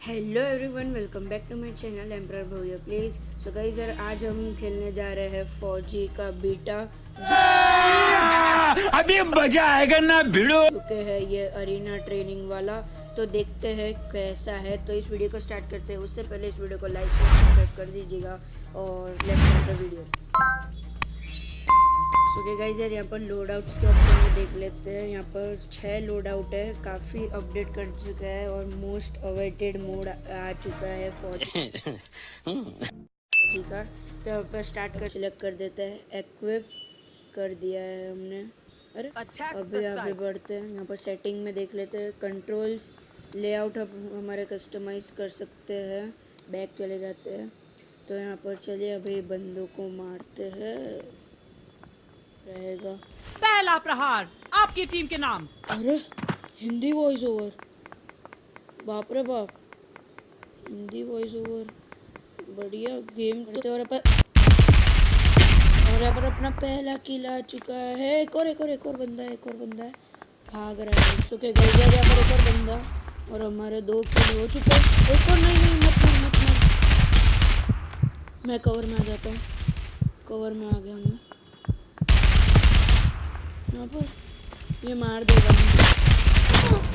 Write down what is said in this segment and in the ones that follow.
Hello everyone, welcome back to my channel emperor Bhavya please. So guys यार, आज हम खेलने जा रहे हैं फौजी का बीटा। अभी मजा आएगा ना भिड़ो। चुके हैं ये अरीना ट्रेनिंग वाला, तो देखते हैं कैसा है। तो इस वीडियो को स्टार्ट करते हैं। उससे पहले इस वीडियो को लाइक और सब्सक्राइब कर दीजिएगा और let's start the video. Okay guys यार, यहाँ पर लोड आउट्स के ऑप्शन में देख लेते हैं। यहाँ पर 6 लोड आउट है, काफ़ी अपडेट कर चुका है और मोस्ट अवेटेड मोड आ चुका है फौजी का। तो यहाँ पर स्टार्ट कर सिलेक्ट कर देते हैं। एक्विप कर दिया है हमने। अरे अभी आगे बढ़ते हैं। यहाँ पर सेटिंग में देख लेते हैं। कंट्रोल्स लेआउट हम हमारे कस्टमाइज कर सकते हैं। बैक चले जाते हैं। तो यहाँ पर चलिए अभी बंदों को मारते हैं। रहेगा पहला प्रहार आपकी टीम के नाम। अरे हिंदी वॉइस ओवर, बाप रे बाप, हिंदी वॉइस ओवर, बढ़िया गेम। तो और यहाँ पर अपना पहला किल आ चुका है। एक और बंदा है, भाग रहा है। सो के गई यहाँ पर एक और बंदा और हमारे 2 किल हो चुके हैं। एक और नहीं, मत मैं कवर में आ जाता हूँ। कवर में आ गया मैं। यहाँ पर ये मार देगा।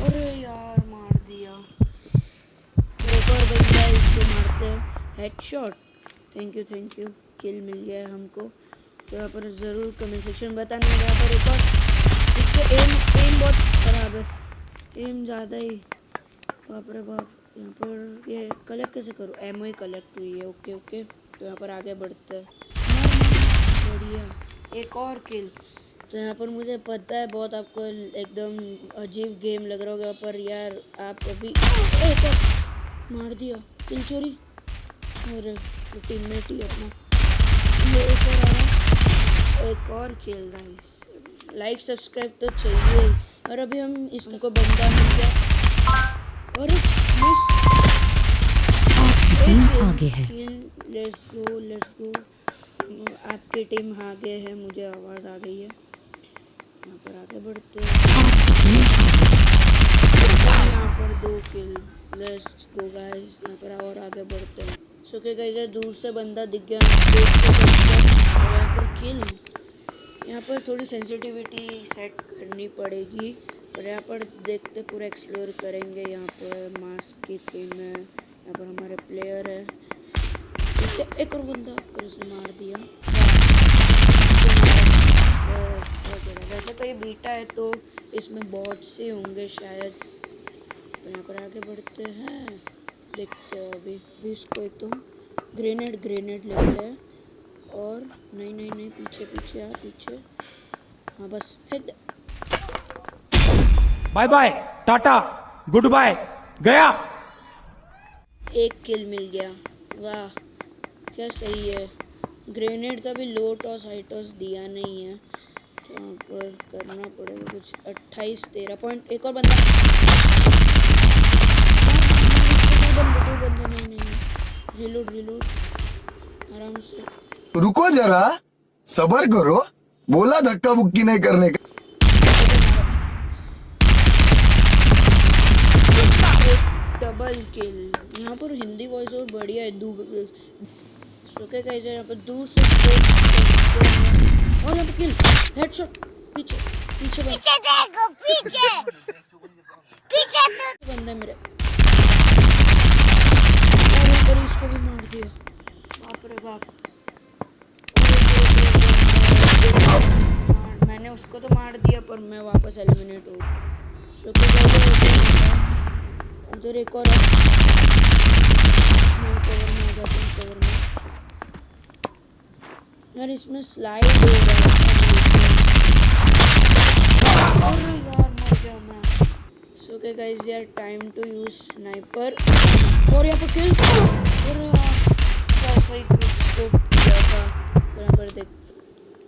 अरे यार, मार दिया। एक और बंदा है, इसको मारते हैं। हेडशॉट। थैंक यू, किल मिल गया है हमको। तो यहाँ पर ज़रूर कमेंट सेक्शन में बताना। यहाँ पर एक और, इसके एम बहुत खराब है, एम ज़्यादा ही, बाप रे बाप। यहाँ पर ये कलेक्ट कैसे करूँ? एमओ ही कलेक्ट हुई है। ओके। तो यहाँ पर आगे बढ़ते हैं। बढ़िया, एक और किल। तो यहाँ पर मुझे पता है बहुत आपको एकदम अजीब गेम लग रहा होगा, पर यार आप अभी एक और मार दिया। किल चोरी। अरे टीममेट ही अपना। ये एक और खेल रहा है। लाइक सब्सक्राइब तो चाहिए। और अभी हम इसको बंदा मिल गया। और आगे है। Let's go. आपकी टीम आगे है, मुझे आवाज़ आ गई है। यहाँ पर आगे बढ़ते हैं। यहाँ पर 2 किल। लेट्स गो गाइस, यहाँ पर और आगे बढ़ते हैं। सो के गाइस, दूर से बंदा दिख गया और यहाँ पर किल। यहाँ पर थोड़ी सेंसिटिविटी सेट करनी पड़ेगी। और यहाँ पर देखते पूरा एक्सप्लोर करेंगे। यहाँ पर मास्क की टीम है, यहाँ पर हमारे प्लेयर है। एक और बंदा, पर उसने मार दिया। वैसे तो ये बीटा है, तो इसमें बॉट्स ही होंगे शायद। तो यहाँ पर आगे बढ़ते हैं, देखते हैं अभी इसको एकदम ग्रेनेड लेते हैं। और नहीं, पीछे। हाँ बस फेंक दे। Bye bye, tata, good bye, गया। 1 किल मिल गया। वाह, क्या सही है। ग्रेनेड का भी लो टॉस हाई टॉस दिया नहीं है, तो यहाँ पर करना पड़ेगा कुछ। 28-13 पॉइंट। एक और बंदा। 2 बंदे नहीं। रिलोड आराम से। रुको जरा, सबर करो, बोला धक्का बुक्की नहीं करने का। Double kill. यहाँ पर हिंदी वॉइस और बढ़िया है। ओके गाइस, यहाँ पर दूर से और यहाँ पर किल। हेडशॉट। पीछे देखो, पीछे बंदे मेरे। और यहाँ पर इसको भी मार दिया। बाप रे बाप। मैंने उसको तो मार दिया, पर मैं वापस एलिमिनेट हो। उधर एक और है। मैं कवर में आ जाता हूँ, कवर में। यार इसमें स्लाइड हो रहा है। अरे यार, मर गया मैं। सो के गाइस यार, टाइम टू यूज स्नाइपर। और यहाँ पर किल। अरे यार, कैसा ही कुछ स्कोप किया था। यहाँ पर देख।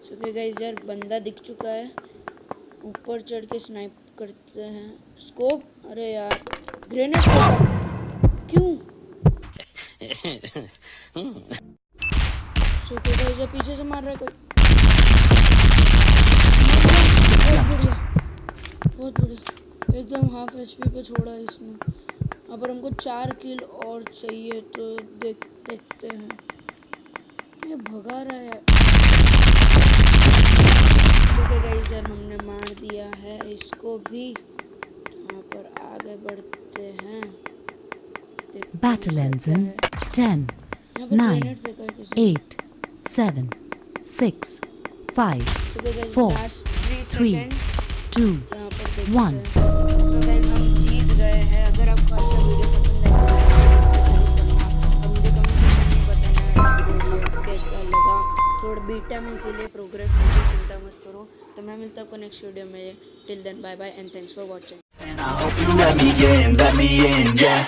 सो के गाइस यार, बंदा दिख चुका है। ऊपर चढ़ के स्नाइप करते हैं। स्कोप। अरे यार, ग्रेनेड क्यों? ओके गाइस, पीछे से मार रहा है कोई। बहुत बढ़िया, एकदम हाफ HP पे छोड़ा है इसने। यहाँ पर हमको 4 किल और चाहिए, तो देखते हैं। ये भगा रहा है। ओके गाइस यार, हमने मार दिया है इसको भी। यहाँ पर आगे बढ़ते हैं। Battle ends in 10, 9, 8, 7, 6, 5, 4, 3, 2, 1. तो गाइस हम जीत गए हैं। अगर आपको आज का वीडियो पसंद आया तो मुझे कमेंट सेक्शन में बताना वीडियो कैसा लगा। थोड़ा बीटा में इसीलिए प्रोग्रेस होगी, चिंता मत करो। तो मैं मिलता हूँ आपको नेक्स्ट वीडियो में। Till then bye bye and thanks for watching. And I hope you let me in, yeah.